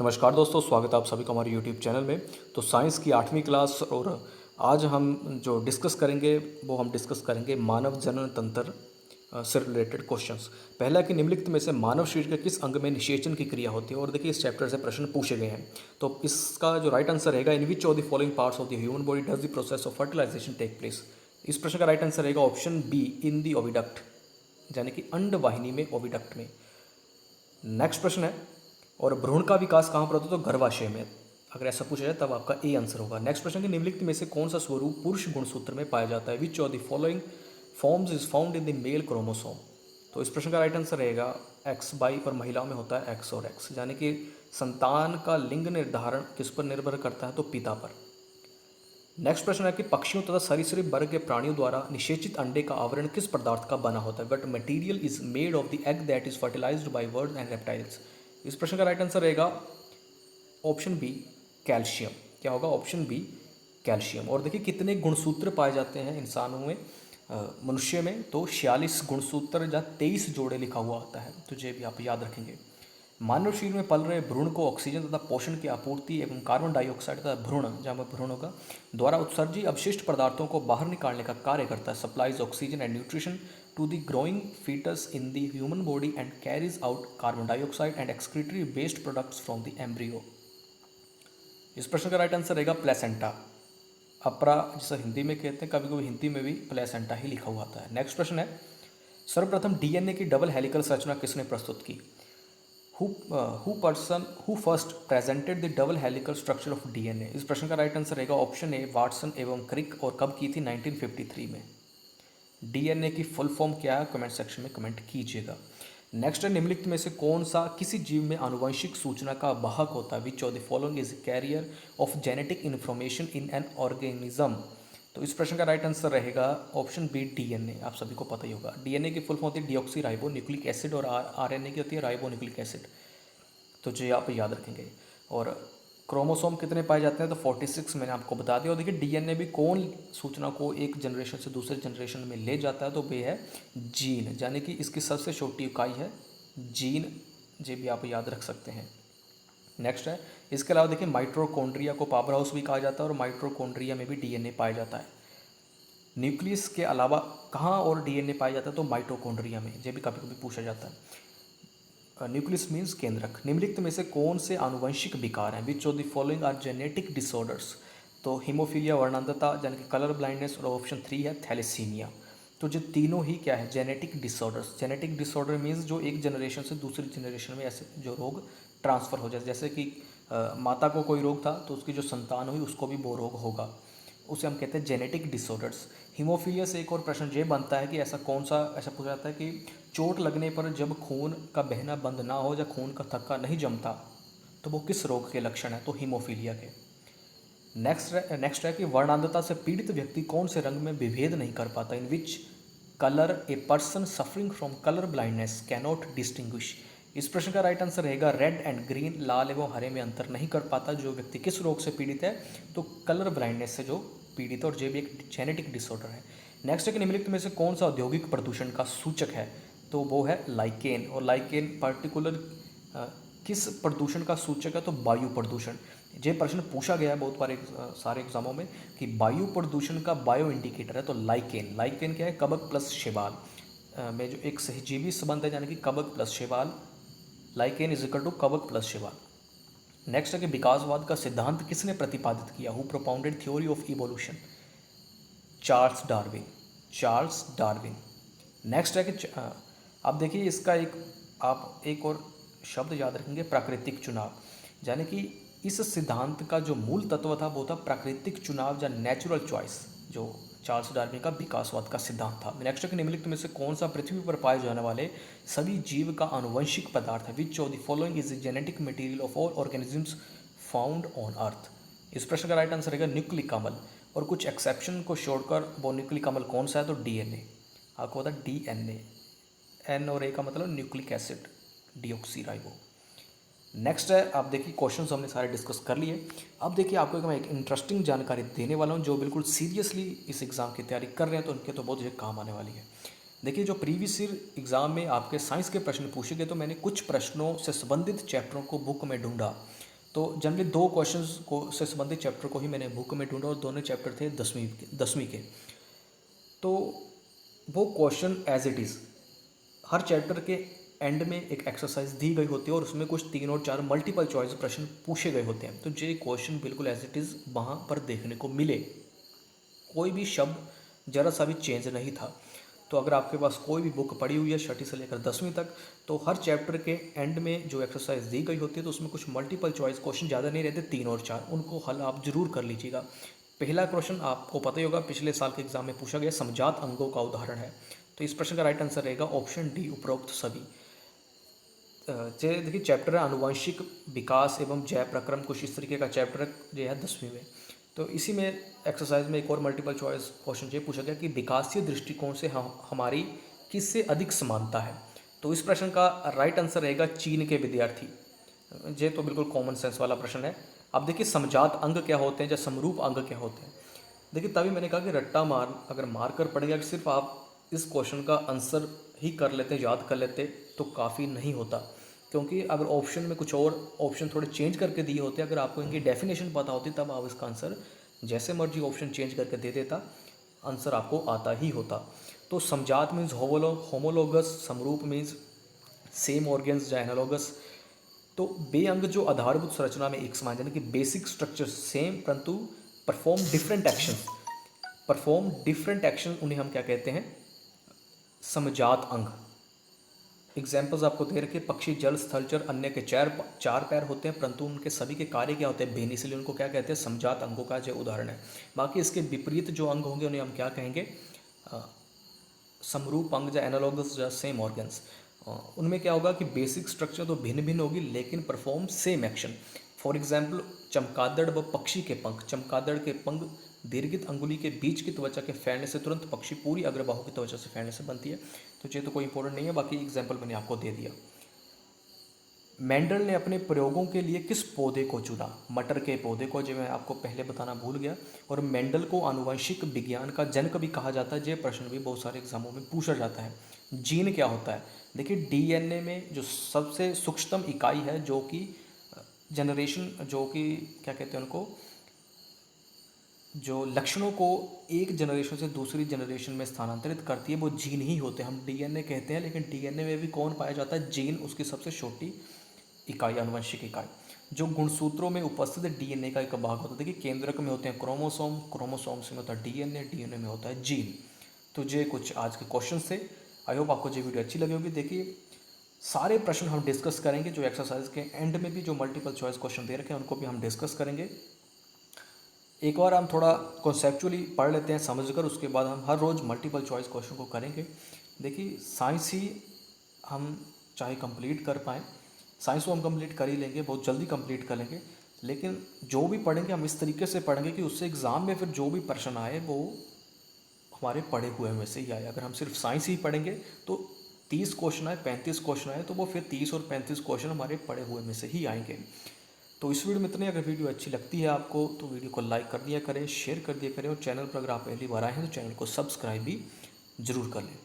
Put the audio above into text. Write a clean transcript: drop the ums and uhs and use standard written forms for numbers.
नमस्कार दोस्तों, स्वागत है आप सभी का हमारे यूट्यूब चैनल में। तो साइंस की 8वीं क्लास और आज हम जो डिस्कस करेंगे वो हम डिस्कस करेंगे मानव जनन तंत्र से रिलेटेड क्वेश्चंस। पहला कि निम्नलिखित में से मानव शरीर के किस अंग में निषेचन की क्रिया होती है। और देखिए इस चैप्टर से प्रश्न पूछे गए हैं। तो इसका जो राइट आंसर रहेगा, in which of the following parts of the human body does the process of fertilization take place. इस प्रश्न का राइट आंसर रहेगा option B, in the oviduct, यानी कि अंडवाहिनी में, ओविडक्ट में। नेक्स्ट प्रश्न है, और भ्रूण का विकास कहाँ पर होता है, तो गर्भाशय में। अगर ऐसा पूछा जाए तब आपका ए आंसर होगा। नेक्स्ट प्रश्न, कि निम्नलिखित में से कौन सा स्वरूप पुरुष गुणसूत्र में पाया जाता है। Which of the following forms is found in the male chromosome. तो इस प्रश्न का राइट आंसर रहेगा एक्स बाई, और महिलाओं में होता है एक्स और एक्स, यानी कि संतान का लिंग निर्धारण किस पर निर्भर करता है, तो पिता पर। नेक्स्ट प्रश्न है कि पक्षियों तथा सरीसृप वर्ग के प्राणियों द्वारा निषेचित अंडे का आवरण किस पदार्थ का बना होता है। What material is made of the egg that is fertilised by birds and reptiles. इस प्रश्न का राइट आंसर रहेगा ऑप्शन बी, कैल्शियम। क्या होगा, ऑप्शन बी, कैल्शियम। और देखिए कितने गुणसूत्र पाए जाते हैं इंसानों में, मनुष्य में, तो 46 गुणसूत्र या 23 जोड़े लिखा हुआ आता है, तो ये भी आप याद रखेंगे। मानव शरीर में पल रहे भ्रूण को ऑक्सीजन तथा पोषण की आपूर्ति एवं कार्बन डाइऑक्साइड तथा भ्रूण, जहाँ पर भ्रूण होगा, द्वारा उत्सर्जित अवशिष्ट पदार्थों को बाहर निकालने का कार्य करता है। Supplies oxygen and nutrition to the growing foetus in the human body and carries out carbon dioxide and excretory waste products from the embryo. इस प्रश्न का राइट आंसर रहेगा प्लेसेंटा, अपरा जिसे हिंदी में कहते हैं, कभी कभी हिंदी में भी प्लेसेंटा ही लिखा हुआ आता है। नेक्स्ट प्रश्न है, सर्वप्रथम डीएनए की डबल हेलिकल संरचना किसने प्रस्तुत की। Who first presented the double helical structure of DNA. इस प्रश्न का राइट आंसर रहेगा ऑप्शन ए, वाटसन एवं क्रिक। और कब की थी, 1953 में। डीएनए की फुल फॉर्म क्या है, कमेंट सेक्शन में कमेंट कीजिएगा। नेक्स्ट है, निम्नलिखित में से कौन सा किसी जीव में आनुवंशिक सूचना का वाहक होता है। Which of the following is carrier of genetic information in an organism. तो इस प्रश्न का राइट आंसर रहेगा ऑप्शन बी, डीएनए। आप सभी को पता ही होगा, डीएनए की फुल फॉर्म होती है डीऑक्सी राइबो न्यूक्लिक एसिड, और आरएनए की होती है राइबो न्यूक्लिक एसिड। तो जो आप याद रखेंगे। और क्रोमोसोम कितने पाए जाते हैं, तो 46 मैंने आपको बता दिया। और देखिए डीएनए भी कौन सूचना को एक जनरेशन से दूसरे जनरेशन में ले जाता है, तो वे है जीन, यानी कि इसकी सबसे छोटी इकाई है जीन। ये भी आप याद रख सकते हैं। नेक्स्ट है, इसके अलावा देखिए माइटोकॉन्ड्रिया को पावर हाउस भी कहा जाता है, और माइटोकॉन्ड्रिया में भी डीएनए पाया जाता है। न्यूक्लियस के अलावा कहाँ और डीएनए पाया जाता है, तो माइटोकॉन्ड्रिया में। ये भी कभी कभी पूछा जाता है। न्यूक्लियस मीन्स केंद्रक। निम्नलिखित में से कौन से आनुवंशिक विकार हैं। Which of the following are genetic disorders. तो हीमोफीलिया, वर्णांधता, यानी कि कलर ब्लाइंडनेस, और ऑप्शन 3 है थैलेसीमिया। तो जो तीनों ही क्या है, genetic disorders. Genetic disorder means जो एक जनरेशन से दूसरी जनरेशन में ऐसे जो रोग ट्रांसफ़र हो जाए, जैसे कि माता को कोई रोग था तो उसकी जो संतान हुई उसको भी वो रोग होगा, उसे हम कहते हैं जेनेटिक डिसऑर्डर्स। हीमोफीलिया से एक और प्रश्न ये बनता है कि ऐसा कौन सा, ऐसा पूछा जाता है कि चोट लगने पर जब खून का बहना बंद ना हो या खून का थक्का नहीं जमता, तो वो किस रोग के लक्षण है, तो हीमोफीलिया के। नेक्स्ट है कि वर्णांधता से पीड़ित व्यक्ति कौन से रंग में विभेद नहीं कर पाता। In which colour a person suffering from colour blindness cannot distinguish. इस प्रश्न का राइट आंसर रहेगा रेड एंड ग्रीन, लाल एवं हरे में अंतर नहीं कर पाता जो व्यक्ति किस रोग से पीड़ित है, तो कलर ब्लाइंडनेस से जो पीड़ित है, और ये भी एक जेनेटिक डिसऑर्डर है। नेक्स्ट है कि निम्नलिखित में से कौन सा औद्योगिक प्रदूषण का सूचक है, तो वो है लाइकेन। और लाइकेन पर्टिकुलर किस प्रदूषण का सूचक है, तो वायु प्रदूषण। ये प्रश्न पूछा गया है बहुत बार सारे एग्जामों में कि वायु प्रदूषण का बायो इंडिकेटर है, तो लाइकेन। लाइकेन क्या है, कवक प्लस शैवाल में जो एक सहजीवी संबंध है, यानी कि कवक प्लस शैवाल। लाइकेन इज इक्वल टू कवक प्लस शैवाल। नेक्स्ट है कि विकासवाद का सिद्धांत किसने प्रतिपादित किया। Who propounded theory of evolution. Charles Darwin. Charles Darwin. Next है कि अब देखिए इसका आप एक और शब्द याद रखेंगे, प्राकृतिक चुनाव। यानी कि इस सिद्धांत का जो मूल तत्व था वो था प्राकृतिक चुनाव या नेचुरल चॉइस, जो चार्ल्स डार्विन का विकासवाद का सिद्धांत था। नेक्स्ट है कि निम्नलिखित में से कौन सा पृथ्वी पर पाए जाने वाले सभी जीव का आनुवंशिक पदार्थ है। Which of the following is the genetic material of all organisms found on earth. इस प्रश्न का राइट आंसर रहेगा न्यूक्लिक अम्ल। और कुछ एक्सेप्शन को छोड़कर वो न्यूक्लिक अम्ल कौन सा है, तो डीएनए। आपको पता डीएनए, एन और ए का मतलब nucleic acid, deoxy ribo. Next है, आप देखिए क्वेश्चन हमने सारे डिस्कस कर लिए। अब देखिए आपको मैं एक इंटरेस्टिंग जानकारी देने वाला हूँ, जो बिल्कुल सीरियसली इस एग्ज़ाम की तैयारी कर रहे हैं तो उनके तो बहुत काम आने वाली है। देखिए जो प्रीवियस ईयर एग्ज़ाम में आपके साइंस के प्रश्न पूछे गए, तो मैंने कुछ प्रश्नों से संबंधित चैप्टरों को बुक में ढूंढा, तो जनरली 2 क्वेश्चंस को से संबंधित चैप्टर को ही मैंने बुक में ढूंढा और दोनों चैप्टर थे 10वीं के। तो वो क्वेश्चन एज इट इज़ हर चैप्टर के एंड में एक एक्सरसाइज दी गई होती है और उसमें कुछ 3 और 4 मल्टीपल चॉइस प्रश्न पूछे गए होते हैं। तो ये क्वेश्चन बिल्कुल एज इट इज़ वहाँ पर देखने को मिले, कोई भी शब्द ज़रा सा भी चेंज नहीं था। तो अगर आपके पास कोई भी बुक पड़ी हुई है छठी से लेकर 10वीं तक, तो हर चैप्टर के एंड में जो एक्सरसाइज दी गई होती है तो उसमें कुछ मल्टीपल चॉइस क्वेश्चन ज़्यादा नहीं रहते, 3 और 4, उनको हल आप जरूर कर लीजिएगा। पहला क्वेश्चन आपको पता ही होगा, पिछले साल के एग्जाम में पूछा गया, समजात अंगों का उदाहरण है। तो इस प्रश्न का राइट आंसर रहेगा ऑप्शन डी, उपरोक्त सभी। देखिए चैप्टर है आनुवंशिक विकास एवं जैव प्रक्रम, कुछ इस तरीके का चैप्टर जो है 10वीं में। तो इसी में एक्सरसाइज में एक और मल्टीपल चॉइस क्वेश्चन ये पूछा गया कि विकासीय दृष्टिकोण से हमारी किससे अधिक समानता है। तो इस प्रश्न का राइट आंसर रहेगा चीन के विद्यार्थी। ये तो बिल्कुल कॉमन सेंस वाला प्रश्न है। अब देखिए समजात अंग क्या होते हैं या समरूप अंग क्या होते हैं। देखिए तभी मैंने कहा कि रट्टा मार अगर मार कर पड़ेगा कि सिर्फ आप इस क्वेश्चन का आंसर ही कर लेते, याद कर लेते तो काफ़ी नहीं होता, क्योंकि अगर ऑप्शन में कुछ और ऑप्शन थोड़े चेंज करके दिए होते, अगर आपको इनकी डेफिनेशन पता होती तब आप इसका आंसर जैसे मर्जी ऑप्शन चेंज करके दे देता, आंसर आपको आता ही होता। तो समजात मीन्स होमोलोगस, समरूप मीन्स सेम ऑर्गेन्स या एनालोगस। तो बे अंग जो आधारभूत संरचना में एक समान, यानी कि बेसिक स्ट्रक्चर सेम परंतु परफॉर्म डिफरेंट एक्शन, उन्हें हम क्या कहते हैं, समजात अंग। एग्जाम्पल्स आपको दे रखे, पक्षी जल स्थलचर अन्य के चार पैर होते हैं परंतु उनके सभी के कार्य क्या होते हैं, भिन्न, इसलिए उनको क्या कहते हैं, समजात अंगों का जो उदाहरण है। बाकी इसके विपरीत जो अंग होंगे उन्हें हम क्या कहेंगे, समरूप अंग या एनालॉगस या सेम ऑर्गन्स। उनमें क्या होगा कि बेसिक स्ट्रक्चर तो भिन्न भिन्न होगी लेकिन perform same action. For example चमगादड़ व पक्षी के पंख, चमगादड़ के पंख दीर्घित अंगुली के बीच की त्वचा के फैलने से तुरंत पक्षी पूरी अग्रबाहु की त्वचा से फैलने से बनती है। तो ये तो कोई इंपॉर्टेंट नहीं है, बाकी एग्जाम्पल मैंने आपको दे दिया। मेंडल ने अपने प्रयोगों के लिए किस पौधे को चुना, मटर के पौधे को, जो मैं आपको पहले बताना भूल गया। और मेंडल को आनुवंशिक विज्ञान का जनक भी कहा जाता है, ये प्रश्न भी बहुत सारे एग्जामों में पूछा जाता है। जीन क्या होता है, देखिए डीएनए में जो सबसे सूक्ष्मतम इकाई है जो कि जनरेशन, जो कि क्या कहते हैं उनको, जो लक्षणों को एक जनरेशन से दूसरी जनरेशन में स्थानांतरित करती है, वो जीन ही होते हैं। हम डीएनए कहते हैं लेकिन डीएनए में भी कौन पाया जाता है, जीन, उसकी सबसे छोटी इकाई, आनुवंशिक इकाई। जो गुणसूत्रों में उपस्थित डीएनए का एक भाग होता है, देखिए केंद्रक में होते हैं क्रोमोसोम, क्रोमोसोम्स में होता है डीएनए, डीएनए में होता है जीन। तो ये कुछ आज के क्वेश्चन थे। आई होप आपको ये वीडियो अच्छी लगी होगी। देखिए सारे प्रश्न हम डिस्कस करेंगे, जो एक्सरसाइज के एंड में भी जो मल्टीपल चॉइस क्वेश्चन दे रखे हैं उनको भी हम डिस्कस करेंगे। एक बार हम थोड़ा कॉन्सेप्चुअली पढ़ लेते हैं समझकर, उसके बाद हम हर रोज़ मल्टीपल चॉइस क्वेश्चन को करेंगे। देखिए साइंस ही हम चाहे कंप्लीट कर पाएँ, साइंस को हम कंप्लीट कर ही लेंगे, बहुत जल्दी कंप्लीट कर लेंगे, लेकिन जो भी पढ़ेंगे हम इस तरीके से पढ़ेंगे कि उससे एग्ज़ाम में फिर जो भी प्रश्न आए वो हमारे पढ़े हुए में से ही आए। अगर हम सिर्फ साइंस ही पढ़ेंगे तो 30 क्वेश्चन आए, 35 क्वेश्चन आए, तो वो फिर 30 और 35 क्वेश्चन हमारे पढ़े हुए में से ही आएंगे। तो इस वीडियो में इतने। अगर वीडियो अच्छी लगती है आपको तो वीडियो को लाइक कर दिया करें, शेयर कर दिया करें, और चैनल पर अगर आप पहली बार आए हैं तो चैनल को सब्सक्राइब भी ज़रूर कर लें।